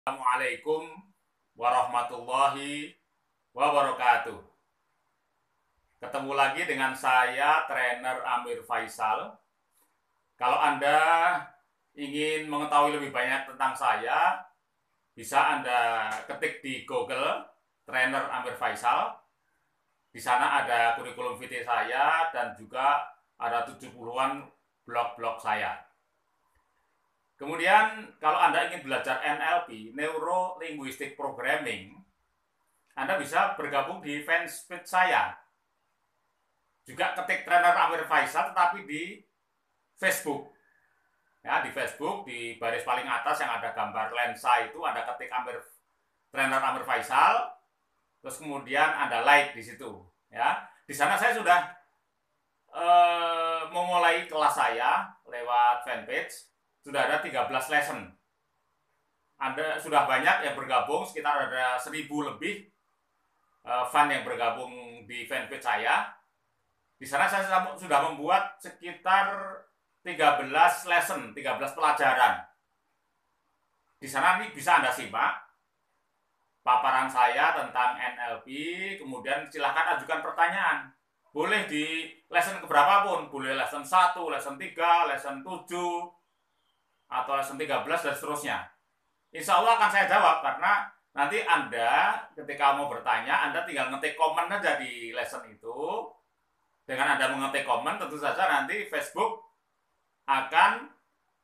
Assalamualaikum warahmatullahi wabarakatuh. Ketemu lagi dengan saya, trainer Amir Faisal. Kalau Anda ingin mengetahui lebih banyak tentang saya, bisa Anda ketik di Google, trainer Amir Faisal. Di sana ada kurikulum vitae saya dan juga ada 70-an blog-blog saya. Kemudian kalau Anda ingin belajar NLP, Neuro Linguistic Programming, Anda bisa bergabung di fanpage saya. Juga ketik trainer Amir Faisal tetapi di Facebook. Ya, di Facebook di baris paling atas yang ada gambar lensa itu Anda ketik trainer Amir Faisal, terus kemudian Anda like di situ. Ya, di sana saya sudah memulai kelas saya lewat fanpage. Sudah ada 13 lesson. Anda sudah banyak yang bergabung, sekitar ada 1000 lebih fan yang bergabung di fanpage saya. Di sana saya sudah membuat sekitar 13 lesson, 13 pelajaran. Di sana ini bisa Anda simak paparan saya tentang NLP, kemudian silahkan ajukan pertanyaan. Boleh di lesson keberapa pun, boleh lesson 1, lesson 3, lesson 7, atau lesson 13 dan seterusnya. Insya Allah akan saya jawab karena nanti Anda ketika mau bertanya, Anda tinggal ngetik komen aja di lesson itu. Dengan Anda mengetik komen, tentu saja nanti Facebook akan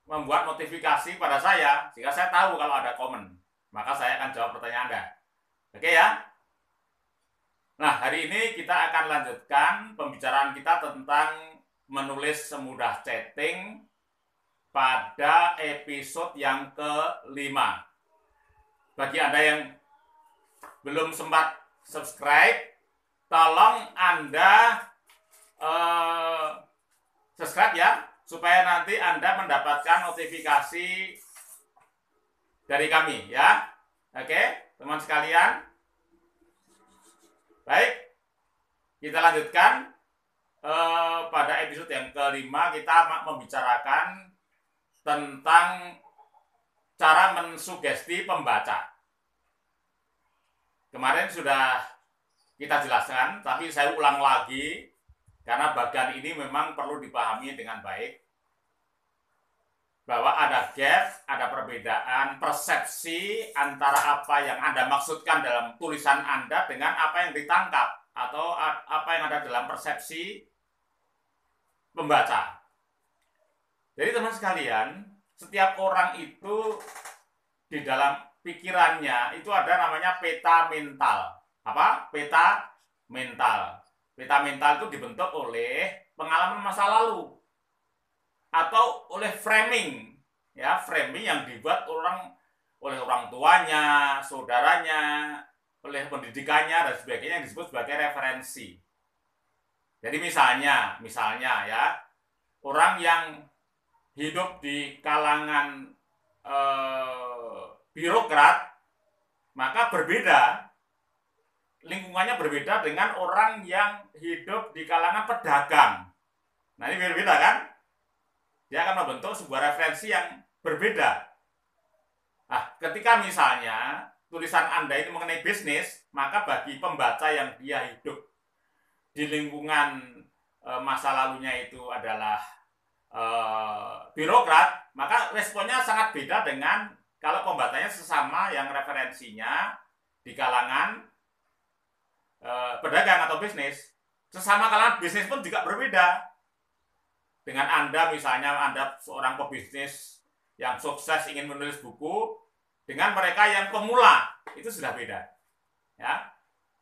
membuat notifikasi pada saya sehingga saya tahu kalau ada komen. Maka saya akan jawab pertanyaan Anda. Oke ya? Nah, hari ini kita akan lanjutkan pembicaraan kita tentang menulis semudah chatting pada episode yang kelima. Bagi Anda yang belum sempat subscribe, tolong Anda subscribe ya, supaya nanti Anda mendapatkan notifikasi dari kami ya. Oke, teman sekalian. Baik, kita lanjutkan. Pada episode yang kelima kita membicarakan tentang cara mensugesti pembaca. Kemarin sudah kita jelaskan, tapi saya ulang lagi karena bagian ini memang perlu dipahami dengan baik. Bahwa ada gap, ada perbedaan persepsi antara apa yang Anda maksudkan dalam tulisan Anda dengan apa yang ditangkap atau apa yang ada dalam persepsi pembaca. Jadi teman sekalian, setiap orang itu di dalam pikirannya itu ada namanya peta mental. Apa? Peta mental. Peta mental itu dibentuk oleh pengalaman masa lalu atau oleh framing. Ya, framing yang dibuat oleh orang tuanya, saudaranya, oleh pendidikannya dan sebagainya yang disebut sebagai referensi. Jadi misalnya ya, orang yang hidup di kalangan birokrat, maka berbeda, lingkungannya berbeda dengan orang yang hidup di kalangan pedagang. Nah ini berbeda kan? Dia akan membentuk sebuah referensi yang berbeda. Nah, ketika misalnya tulisan Anda ini mengenai bisnis, maka bagi pembaca yang dia hidup di lingkungan masa lalunya itu adalah birokrat, maka responnya sangat beda dengan kalau pembacanya sesama yang referensinya di kalangan pedagang atau bisnis. Sesama kalangan bisnis pun juga berbeda. Dengan Anda misalnya Anda seorang pebisnis yang sukses ingin menulis buku, dengan mereka yang pemula itu sudah beda. Ya.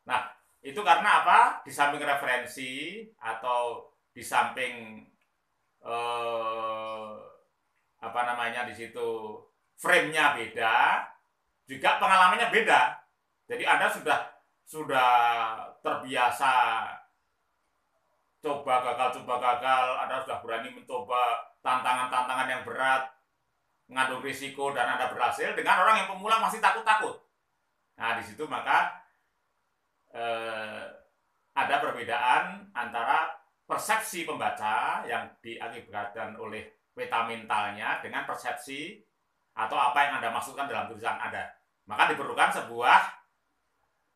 Nah, itu karena apa? Di samping referensi atau di samping di situ frame-nya beda, juga pengalamannya beda. Jadi Anda sudah terbiasa coba gagal, Anda sudah berani mencoba tantangan-tantangan yang berat, mengandung risiko dan Anda berhasil, dengan orang yang pemula masih takut-takut. Nah, di situ maka ada perbedaan antara persepsi pembaca yang diakibatkan oleh peta mentalnya dengan persepsi atau apa yang Anda maksudkan dalam tulisan Anda. Maka diperlukan sebuah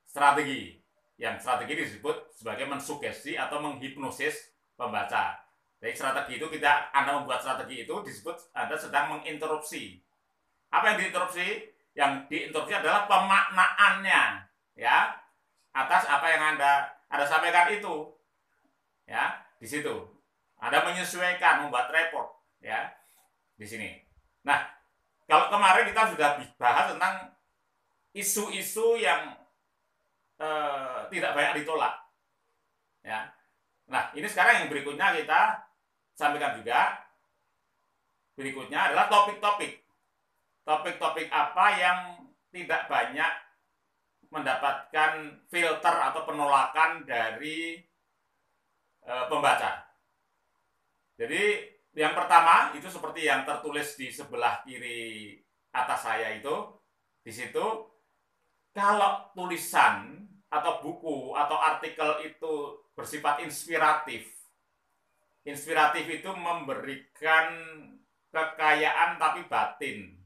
strategi. Yang strategi disebut sebagai mensugesti atau menghipnosis pembaca. Jadi strategi itu Anda membuat strategi itu disebut Anda sedang menginterupsi. Apa yang diinterupsi? Yang diinterupsi adalah pemaknaannya, ya, atas apa yang Anda sampaikan itu, ya, di situ. Anda menyesuaikan, membuat report, ya, di sini. Nah, kalau kemarin kita sudah bahas tentang isu-isu yang tidak banyak ditolak, ya. Nah, ini sekarang yang berikutnya kita sampaikan juga. Berikutnya adalah topik-topik. Topik-topik apa yang tidak banyak mendapatkan filter atau penolakan dari pembaca. Jadi yang pertama itu seperti yang tertulis di sebelah kiri atas saya itu, di situ kalau tulisan atau buku atau artikel itu bersifat inspiratif. Inspiratif itu memberikan kekayaan tapi batin.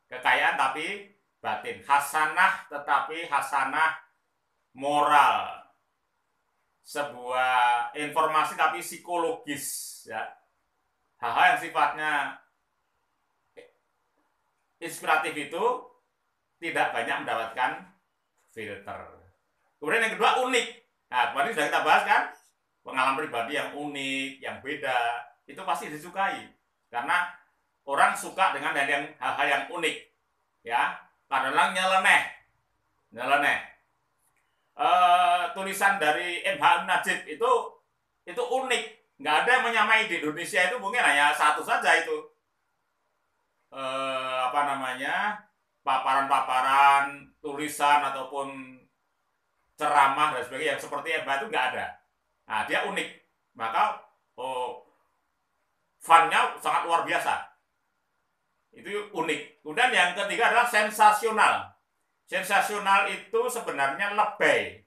Kekayaan tapi batin. Hasanah tetapi hasanah moral. Sebuah informasi tapi psikologis, ya. Hal-hal yang sifatnya inspiratif itu tidak banyak mendapatkan filter. Kemudian yang kedua, unik. Nah, kemarin sudah kita bahas kan, pengalaman pribadi yang unik, yang beda, itu pasti disukai. Karena orang suka dengan hal-hal yang unik, ya. Kadang-kadang nyeleneh. Tulisan dari M.H. Najib itu unik. Nggak ada yang menyamai di Indonesia, itu mungkin hanya satu saja itu. Paparan-paparan, tulisan ataupun ceramah dan sebagainya yang seperti M.H. itu nggak ada. Nah, dia unik. Maka fun-nya sangat luar biasa. Itu unik. Kemudian yang ketiga adalah sensasional. Sensasional itu sebenarnya lebay,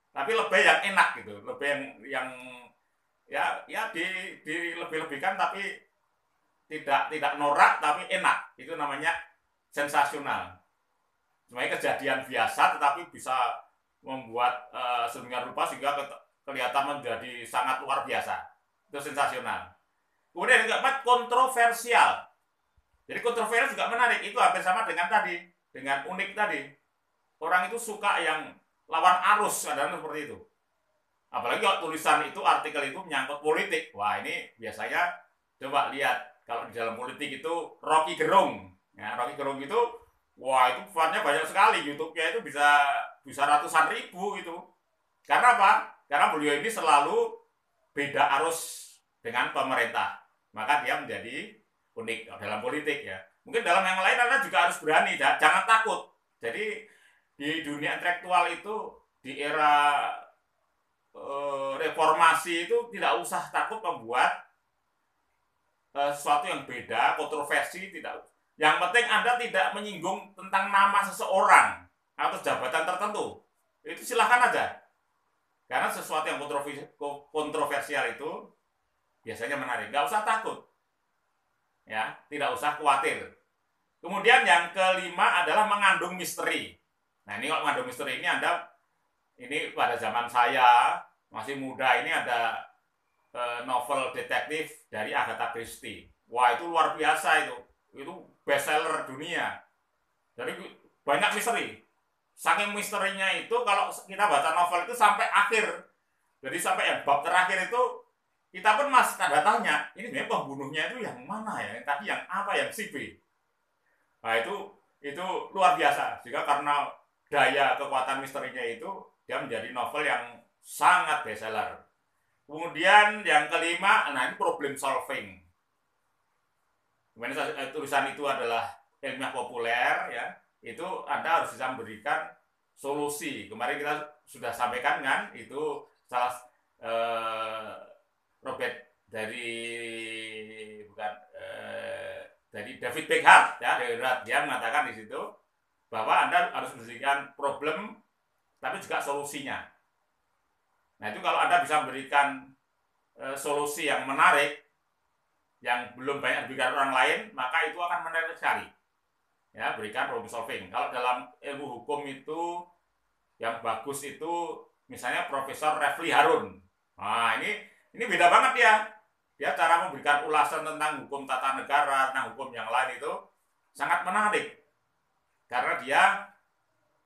tapi lebay yang enak gitu, lebay yang dilebih-lebihkan tapi tidak norak tapi enak. Itu namanya sensasional. Sebenarnya kejadian biasa tetapi bisa membuat sedemikian rupa sehingga kelihatan menjadi sangat luar biasa. Itu sensasional. Kemudian yang keempat, kontroversial. Jadi kontroversial juga menarik. Itu hampir sama dengan tadi, dengan unik tadi. Orang itu suka yang lawan arus, kadang-kadang seperti itu. Apalagi kalau tulisan itu, artikel itu menyangkut politik. Wah, ini biasanya coba lihat kalau di dalam politik itu Rocky Gerung. Ya, Rocky Gerung itu, wah, itu fan-nya banyak sekali. YouTube-nya itu bisa ratusan ribu itu. Karena apa? Karena beliau ini selalu beda arus dengan pemerintah. Maka dia menjadi unik dalam politik, ya. Mungkin dalam yang lain Anda juga harus berani, jangan takut. Jadi di dunia intelektual itu, di era reformasi itu tidak usah takut membuat sesuatu yang beda, kontroversi, tidak. Yang penting Anda tidak menyinggung tentang nama seseorang atau jabatan tertentu. Itu silahkan aja. Karena sesuatu yang kontroversial itu biasanya menarik. Nggak usah takut. Ya, tidak usah khawatir. Kemudian yang kelima adalah mengandung misteri. Nah, ini kalau mengandung misteri ini pada zaman saya masih muda ini ada novel detektif dari Agatha Christie. Wah, itu luar biasa itu. Itu bestseller dunia. Jadi banyak misteri. Saking misterinya itu kalau kita baca novel itu sampai akhir. Jadi sampai yang bab terakhir itu kita pun masih tanda tanya, ini sebenarnya pembunuhnya itu yang mana ya? Tadi yang apa, yang si B? Nah, itu luar biasa. Jika karena daya kekuatan misterinya itu, dia menjadi novel yang sangat bestseller. Kemudian yang kelima, nah ini problem solving. Kemudian tulisan itu adalah ilmiah populer, ya. Itu Anda harus bisa memberikan solusi. Kemarin kita sudah sampaikan kan, itu salah Robert dari David Beckhart, ya, dia mengatakan di situ bahwa Anda harus memberikan problem tapi juga solusinya. Nah, itu kalau Anda bisa memberikan solusi yang menarik yang belum banyak diberikan orang lain, maka itu akan menarik sekali. ya, berikan problem solving. Kalau dalam ilmu hukum itu yang bagus itu misalnya Profesor Refli Harun. Nah, ini beda banget ya. Dia cara memberikan ulasan tentang hukum tata negara, tentang hukum yang lain itu sangat menarik. Karena dia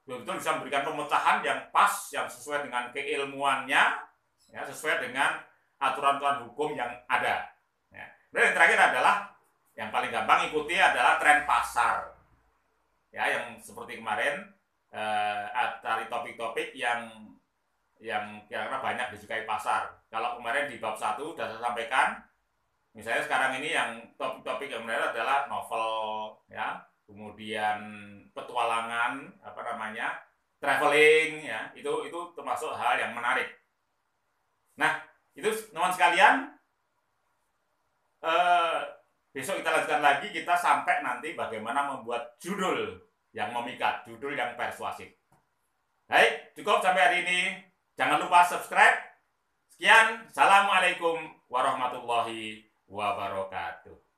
betul-betul bisa memberikan pemecahan yang pas, yang sesuai dengan keilmuannya, ya, sesuai dengan aturan-aturan hukum yang ada. Ya. Dan yang terakhir adalah yang paling gampang ikuti adalah tren pasar. Ya, yang seperti kemarin cari topik-topik yang kira-kira banyak disukai pasar. Kalau kemarin di bab 1 sudah saya sampaikan, misalnya sekarang ini yang topik-topik yang menarik adalah novel, ya, kemudian petualangan, traveling, ya, itu termasuk hal yang menarik. Nah, itu teman sekalian, besok kita lanjutkan lagi, kita sampai nanti bagaimana membuat judul yang memikat, judul yang persuasif. Baik, cukup sampai hari ini. Jangan lupa subscribe. Sekian, Assalamualaikum warahmatullahi wabarakatuh.